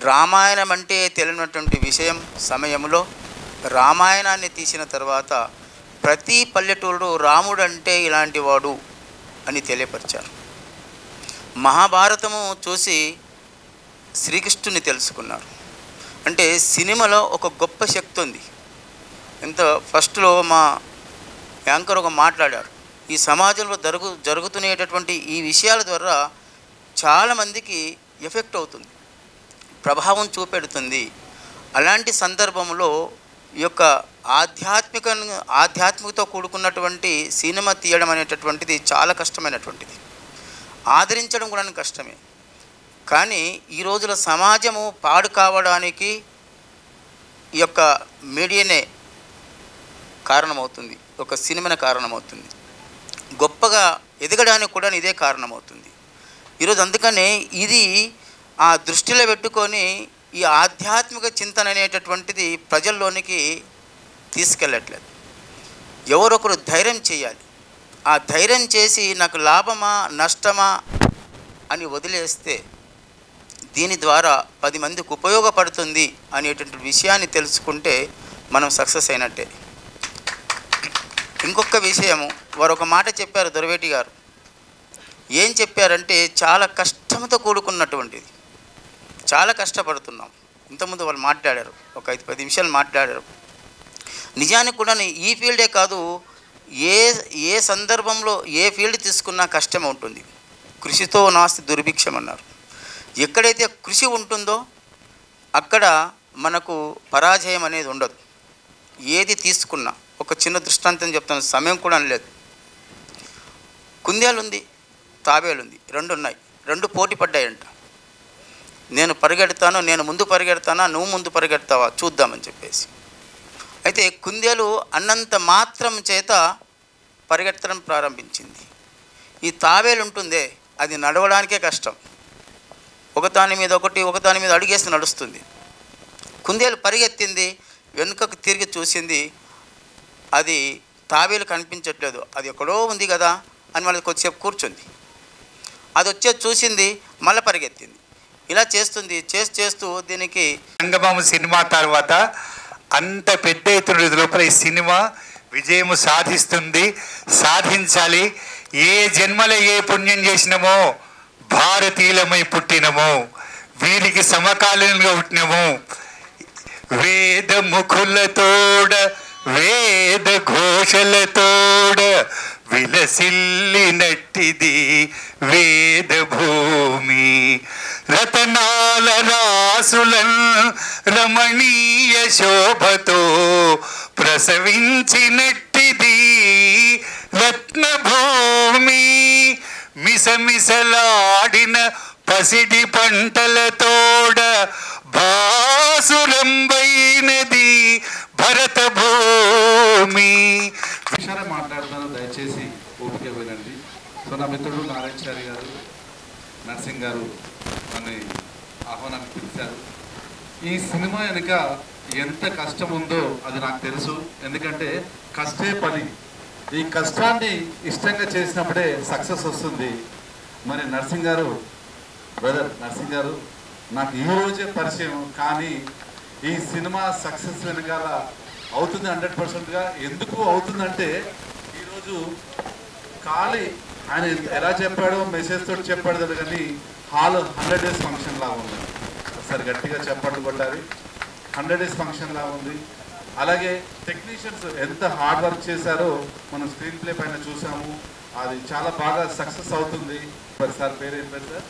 రామాయణం అంటే తెలియనటువంటి విషయం సమయంలో రామాయణాన్ని తీసిన తర్వాత ప్రతి పల్లెటూరు రాముడు అంటే ఇలాంటి వాడు అని తెలియపరిచారు. మహాభారతము చూసి శ్రీకృష్ణుని తెలుసుకున్నారు. అంటే సినిమాలో ఒక గొప్ప శక్తి ఉంది. ఎంత ఫస్ట్లో మా యాంకర్ ఒక మాట్లాడారు, ఈ సమాజంలో జరుగుతునేటటువంటి ఈ విషయాల ద్వారా చాలామందికి ఎఫెక్ట్ అవుతుంది, ప్రభావం చూపెడుతుంది. అలాంటి సందర్భంలో ఈ యొక్క ఆధ్యాత్మికతో కూడుకున్నటువంటి సినిమా తీయడం అనేటటువంటిది చాలా కష్టమైనటువంటిది, ఆదరించడం కూడా కష్టమే. కానీ ఈ రోజుల సమాజము పాడు కావడానికి ఈ యొక్క మీడియానే కారణమవుతుంది, ఒక సినిమానే కారణమవుతుంది. గొప్పగా ఎదగడానికి కూడా ఇదే కారణమవుతుంది ఈరోజు. అందుకనే ఇది ఆ దృష్టిలో పెట్టుకొని ఈ ఆధ్యాత్మిక చింతన అనేటటువంటిది ప్రజల్లోనికి తీసుకెళ్ళట్లేదు. ఎవరొకరు ధైర్యం చేయాలి. ఆ ధైర్యం చేసి నాకు లాభమా నష్టమా అని వదిలేస్తే దీని ద్వారా 10 మందికి ఉపయోగపడుతుంది అనేటువంటి విషయాన్ని తెలుసుకుంటే మనం సక్సెస్ అయినట్టే. ఇంకొక విషయము, వారు ఒక మాట చెప్పారు దొరవేటి గారు. ఏం చెప్పారంటే చాలా కష్టంతో కూడుకున్నటువంటిది, చాలా కష్టపడుతున్నాం. ఇంతకుముందు వాళ్ళు మాట్లాడారు, ఒక 5-10 నిమిషాలు మాట్లాడారు. నిజానికి కూడా ఈ ఫీల్డే కాదు, ఏ సందర్భంలో ఏ ఫీల్డ్ తీసుకున్నా కష్టం ఉంటుంది. కృషితో నాస్తి దుర్భిక్షం అన్నారు. ఎక్కడైతే కృషి ఉంటుందో అక్కడ మనకు పరాజయం అనేది ఉండదు. ఏది తీసుకున్నా, ఒక చిన్న దృష్టాంతం చెప్తాను, సమయం కూడా లేదు. కుందేలు ఉంది, తాబేలు ఉంది, 2 ఉన్నాయి. 2 పోటీ పడ్డాయంట. నేను పరిగెడతాను, నేను ముందు పరిగెడతానా, నువ్వు ముందు పరిగెడతావా చూద్దామని చెప్పేసి. అయితే కుందేలు అన్నంత మాత్రం చేత పరిగెత్తడం ప్రారంభించింది. ఈ తాబేలు ఉంటుందే, అది నడవడానికే కష్టం. ఒకదాని మీద అడుగేసి నడుస్తుంది. కుందేలు పరిగెత్తింది, వెనుకకు తిరిగి చూసింది, అది తాబేలు కనిపించట్లేదు, అది ఎక్కడో ఉంది కదా అని మళ్ళీ కొద్దిసేపు కూర్చుంది. అది వచ్చేది చూసింది, మళ్ళీ పరిగెత్తింది. ఇలా చేస్తుంది. చేస్తూ దీనికి రంగభూమి సినిమా తర్వాత అంత పెద్ద ఎత్తున లోపల ఈ సినిమా విజయము సాధిస్తుంది, సాధించాలి. ఏ జన్మలో ఏ పుణ్యం చేసినామో, భారతీయులమై పుట్టినము, వీరికి సమకాలీనంగా పుట్టినము. వేద ముఖులతోడ వేద ఘోషలతోడ విలసిల్లినట్టిది వేద భూమి. రతనాల రాసులన్ రమణీయ శోభతో ప్రసవించినట్టిది రత్నభూమి. మిసమిసలాడిన పసిడి పంటలతోడ భాసురంబైనది భరత భూమి. విషయాన్ని మాట్లాడతాను, దయచేసి ఓపిక వినండి. సో నా మిత్రుడు నారాయణచారి గారు, నర్సింగ్ గారు నన్ను ఆహ్వానానికి పిలిచారు. ఈ సినిమా వెనుక ఎంత కష్టం ఉందో అది నాకు తెలుసు. ఎందుకంటే కష్టే పని. ఈ కష్టాన్ని ఇష్టంగా చేసినప్పుడే సక్సెస్ వస్తుంది. మరి నర్సింగ్ గారు, బ్రదర్ నర్సింగ్ గారు నాకు ఈ రోజే పరిచయం, కానీ ఈ సినిమా సక్సెస్ వెనకాల అవుతుంది 100%గా. ఎందుకు అవుతుందంటే ఈరోజు ఖాళీ ఆయన ఎలా చెప్పాడో మెసేజ్ తోటి చెప్పాడు కదా, కానీ హాల్ 100 days ఫంక్షన్ లాగా ఉంది. ఒకసారి గట్టిగా చెప్పండి కొట్టాలి. 100 days ఫంక్షన్ లాగా ఉంది. అలాగే టెక్నీషియన్స్ ఎంత హార్డ్ వర్క్ చేశారో మనం స్క్రీన్ ప్లే పైన చూసాము. అది చాలా బాగా సక్సెస్ అవుతుంది. సార్ పేరు ఏం పేరు సార్?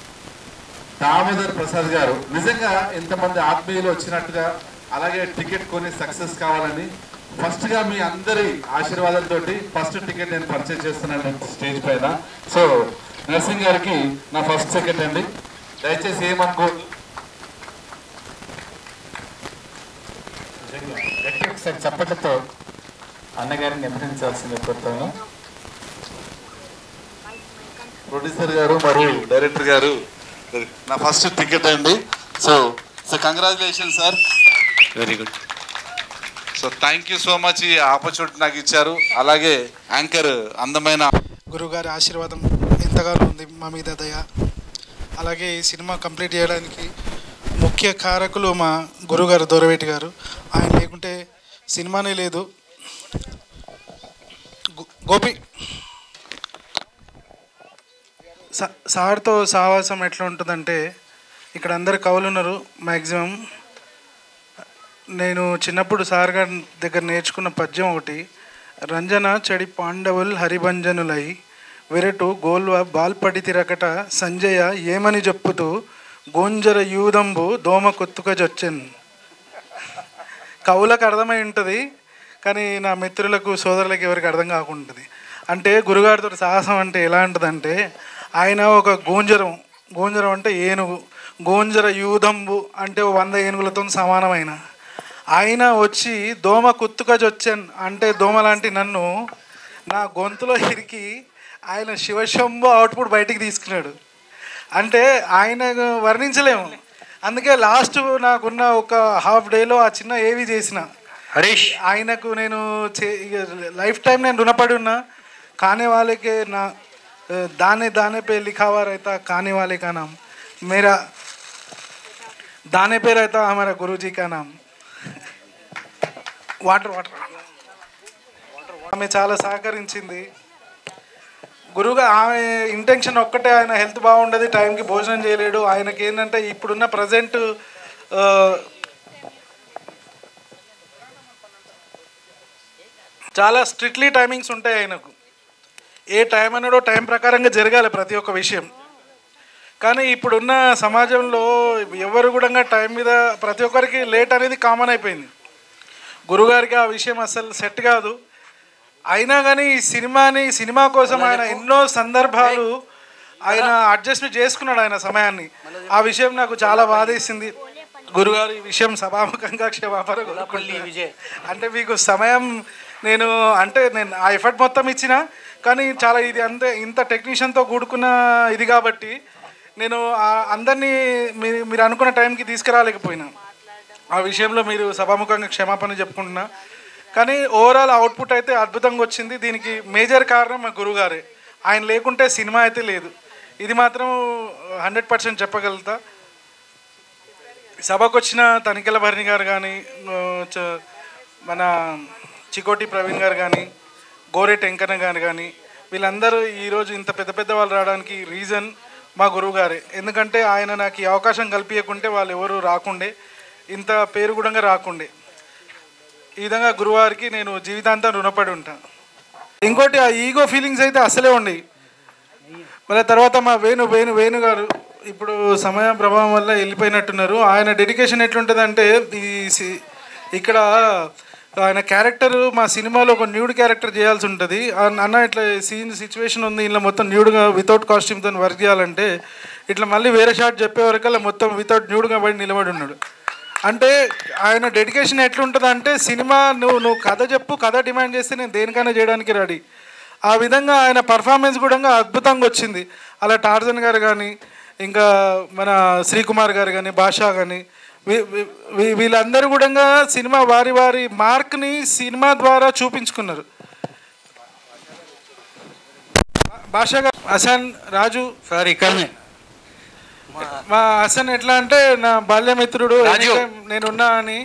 దామోదర్ ప్రసాద్ గారు. నిజంగా ఇంతమంది ఆత్మీయులు వచ్చినట్టుగా, అలాగే టికెట్ కొని సక్సెస్ కావాలని ఫస్ట్గా మీ అందరి ఆశీర్వాదంతో ఫస్ట్ టికెట్ నేను పర్చేజ్ చేస్తున్నాను స్టేజ్ పైన. సో నర్సింగ్ గారికి నా ఫస్ట్ సెకండ్ అండి, దయచేసి ఏమనుకోదు. ఒకసారి చప్పట్లతో అన్నగారిని అభినందించాల్సింది కోరుతాను. ప్రొడ్యూసర్ గారు మరియు డైరెక్టర్ గారు, నా ఫస్ట్ టికెట్ అండి. So congratulation sir, very good. So thank you so much, ఈ ఆపర్చునిటీ నాకు ఇచ్చారు. అలాగే యాంకర్ అందమైన గురువుగారి ఆశీర్వాదం ఎంతగానో ఉంది మా మీద, దయ. అలాగే ఈ సినిమా కంప్లీట్ చేయడానికి ముఖ్య కారకులు మా గురువుగారు దొరవేటి గారు. ఆయన లేకుంటే సినిమానే లేదు. గోపి సార్తో సహవాసం ఎట్లా ఉంటుందంటే, ఇక్కడ అందరు కవులు ఉన్నారు మ్యాక్సిమం. నేను చిన్నప్పుడు సార్ గారి దగ్గర నేర్చుకున్న పద్యం ఒకటి, రంజన చెడి పాండవుల్ హరిభంజనులై వెరటు గోల్వ బాల్పడి తిరకట సంజయ ఏమని చెప్పుతూ గోంజర యూదంబు దోమ కొత్తుక జొచ్చెన్. కవులకు అర్థమై ఉంటుంది కానీ నా మిత్రులకు సోదరులకు ఎవరికి అర్థం కాకుంటుంది. అంటే గురుగారితో సాహసం అంటే ఎలా ఉంటుందంటే, ఆయన ఒక గోంజరం అంటే ఏనుగు, గోంజర యూదంబు అంటే 100 ఏనుగులతో సమానమైన ఆయన వచ్చి దోమ కుత్తుక జొచ్చెన్ అంటే దోమ లాంటి నన్ను నా గొంతులో ఇరికి ఆయన శివశంభు అవుట్పుట్ బయటికి తీసుకున్నాడు. అంటే ఆయన వర్ణించలేము. అందుకే లాస్ట్ నాకున్న ఒక హాఫ్ డేలో ఆ చిన్న ఏవి చేసిన హరీష్ ఆయనకు నేను లైఫ్ టైం నేను రుణపడి ఉన్నా. కానే వాళ్ళకే నా దానే దానే पे लिखा हुआ रहता खाने वाले का नाम मेरा दाने पे रहता हमारा गुरुजी का नाम. వాటర్ ఆమె చాలా సహకరించింది. గురువుగా ఆమె ఇంటెన్షన్ ఒక్కటే, ఆయన హెల్త్ బాగుండదు, టైంకి భోజనం చేయలేడు. ఆయనకి ఏంటంటే ఇప్పుడున్న ప్రజెంట్ చాలా స్ట్రిక్ట్లీ టైమింగ్స్ ఉంటాయి ఆయనకు. ఏ టైం అన్నాడో టైం ప్రకారంగా జరగాలి ప్రతి ఒక్క విషయం. కానీ ఇప్పుడున్న సమాజంలో ఎవరు కూడా టైం మీద ప్రతి ఒక్కరికి లేట్ అనేది కామన్ అయిపోయింది. గురుగారికి ఆ విషయం అసలు సెట్ కాదు. అయినా కానీ ఈ సినిమా కోసం ఆయన ఎన్నో సందర్భాలు ఆయన అడ్జస్ట్మెంట్ చేసుకున్నాడు ఆయన సమయాన్ని. ఆ విషయం నాకు చాలా బాధేసింది. గురుగారు ఈ విషయం సభాముఖంగా క్షమాపణ కోరుకుంటున్నాను. అంటే మీకు సమయం నేను ఆ ఎఫర్ట్ మొత్తం ఇచ్చిన, కానీ చాలా ఇది ఇంత టెక్నీషియన్తో కూడుకున్న ఇది కాబట్టి నేను అందరినీ మీరు అనుకున్న టైంకి తీసుకురాలేకపోయినా. ఆ విషయంలో మీరు సభాముఖంగా క్షమాపణ చెప్పుకుంటున్నా. కానీ ఓవరాల్ అవుట్పుట్ అయితే అద్భుతంగా వచ్చింది. దీనికి మేజర్ కారణం మా గురుగారే. ఆయన లేకుంటే సినిమా అయితే లేదు. ఇది మాత్రం 100% చెప్పగలుగుతా. సభకు వచ్చిన తనికెల భరణి గారు కానీ, మన చికోటి ప్రవీణ్ గారు కానీ, గోరెట్ వెంకన్న గారు కానీ, వీళ్ళందరూ ఈరోజు ఇంత పెద్ద వాళ్ళు రావడానికి రీజన్ మా గురువు గారే. ఎందుకంటే ఆయన నాకు ఈ అవకాశం కల్పించకుంటే వాళ్ళు ఎవరు రాకుండే, ఇంత పేరు కూడా రాకుండే. ఈ విధంగా గురువారికి నేను జీవితాంతం రుణపడి ఉంటాను. ఇంకోటి ఆ ఈగో ఫీలింగ్స్ అయితే అసలే ఉండేవి. మళ్ళీ తర్వాత మా వేణు గారు ఇప్పుడు సమయ ప్రభావం వల్ల వెళ్ళిపోయినట్టున్నారు. ఆయన డెడికేషన్ ఎట్లుంటుందంటే, ఇక్కడ ఆయన క్యారెక్టర్ మా సినిమాలో ఒక న్యూడ్ క్యారెక్టర్ చేయాల్సి ఉంటుంది. అన్న ఇట్లా సిచ్యువేషన్ ఉంది, ఇలా మొత్తం న్యూడ్గా వితౌట్ కాస్ట్యూమ్తో వర్క్ చేయాలంటే ఇట్లా మళ్ళీ వేరే షాట్ చెప్పే వరకల్లా మొత్తం వితౌట్ న్యూడ్గా బయట నిలబడి ఉన్నాడు. అంటే ఆయన డెడికేషన్ ఎట్లుంటుంది అంటే, సినిమా నువ్వు కథ చెప్పు, కథ డిమాండ్ చేస్తే నేను దేనికైనా చేయడానికి రెడీ. ఆ విధంగా ఆయన పర్ఫార్మెన్స్ కూడా అద్భుతంగా వచ్చింది. అలా టార్జన్ గారు కానీ, ఇంకా మన శ్రీకుమార్ గారు కానీ, భాషా కానీ, వీళ్ళందరూ కూడా సినిమా వారి మార్క్ని సినిమా ద్వారా చూపించుకున్నారు. భాషా గారు, హసన్, రాజు సార్ ఇక్కడనే మా హసన్ ఎట్లా అంటే నా బాల్యమిత్రుడు, నేనున్నా అని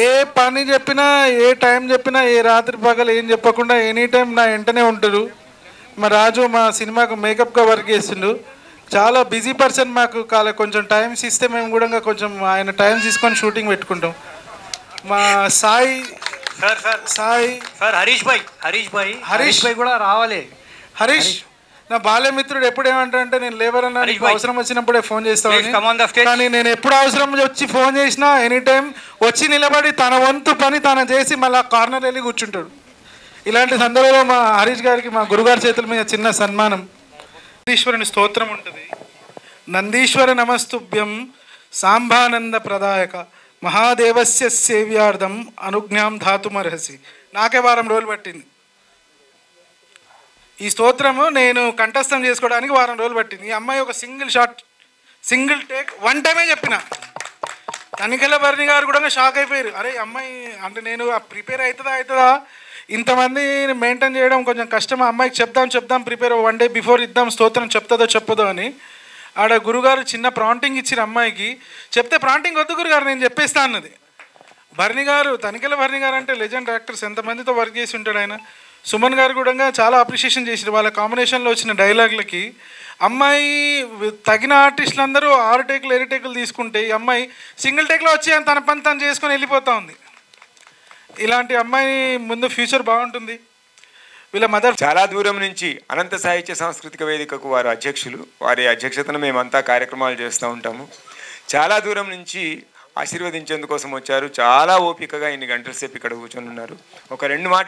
ఏ పని చెప్పినా, ఏ టైం చెప్పినా, ఏ రాత్రి పగలు ఏం చెప్పకుండా ఎనీ టైం నా వెంటనే ఉంటాడు. మా రాజు మా సినిమాకు మేకప్గా వర్క్ చేస్తుండు. చాలా బిజీ పర్సన్. మాకు కొంచెం టైమ్స్ ఇస్తే మేము కూడా కొంచెం ఆయన టైం తీసుకొని షూటింగ్ పెట్టుకుంటాం. మా సాయి హరీష్ భాయ్ కూడా రావాలి. హరీష్ నా బాల్యమిత్రుడు. ఎప్పుడు ఏమంటారంటే, నేను లేబర్ అన్నా, అవసరం వచ్చినప్పుడే ఫోన్ చేస్తాను. కానీ నేను ఎప్పుడు అవసరం వచ్చి ఫోన్ చేసినా ఎనీ టైం వచ్చి నిలబడి తన వంతు పని తను చేసి మళ్ళీ కార్నర్ వెళ్ళి కూర్చుంటాడు. ఇలాంటి సందర్భంలో మా హరీష్ గారికి మా గురుగారి చేతుల మీద చిన్న సన్మానం. నందీశ్వరుని స్తోత్రం ఉంటుంది. నందీశ్వర నమస్తుభ్యం సాంబానంద ప్రదాయక మహాదేవస్య సేవ్యార్థం అనుజ్ఞాం ధాతుమర్హసి. నాకే వారం రోజులు పట్టింది ఈ స్తోత్రము నేను కంఠస్థం చేసుకోవడానికి. వారం రోజులు పట్టింది. ఈ అమ్మాయి ఒక సింగిల్ టేక్ 1 టైమే చెప్పిన. తనికెల భరణి గారు కూడా షాక్ అయిపోయారు. అరే అమ్మాయి అంటే నేను ప్రిపేర్ అవుతుందా ఇంతమంది మెయింటైన్ చేయడం కొంచెం కష్టం. అమ్మాయికి చెప్దాం ప్రిపేర్ 1 డే బిఫోర్ ఇద్దాం స్తోత్రం చెప్తుందో చెప్పదో అని. ఆడ గురుగారు చిన్న ప్రాంటింగ్ ఇచ్చిన అమ్మాయికి చెప్తే, ప్రాంటింగ్ వద్దు గురుగారు నేను చెప్పేస్తా అన్నది. భరణి గారు, తనికెళ్ళ భరణి గారు అంటే లెజెండ్ యాక్టర్స్, ఎంతమందితో వర్క్ చేసి ఉంటాడు ఆయన. సుమన్ గారు కూడా చాలా అప్రిషియేషన్ చేసారు వాళ్ళ కాంబినేషన్లో వచ్చిన డైలాగ్లకి. అమ్మాయి తగిన ఆర్టిస్టులు అందరూ 6 టేకులు 7 టేకులు తీసుకుంటే ఈ అమ్మాయి సింగిల్ టేక్లో వచ్చి తన పని తను చేసుకొని వెళ్ళిపోతూ ఉంది. ఇలాంటి అమ్మాయి ముందు ఫ్యూచర్ బాగుంటుంది. వీళ్ళ మదర్ చాలా దూరం నుంచి అనంత సాహిత్య సాంస్కృతిక వేదికకు వారు అధ్యక్షులు, వారి అధ్యక్షతను మేమంతా కార్యక్రమాలు చేస్తూ ఉంటాము. చాలా దూరం నుంచి ఆశీర్వదించేందుకోసం వచ్చారు. చాలా ఓపికగా ఇన్ని గంటల సేపు ఇక్కడ కూర్చొని ఉన్నారు. ఒక 2 మాటలు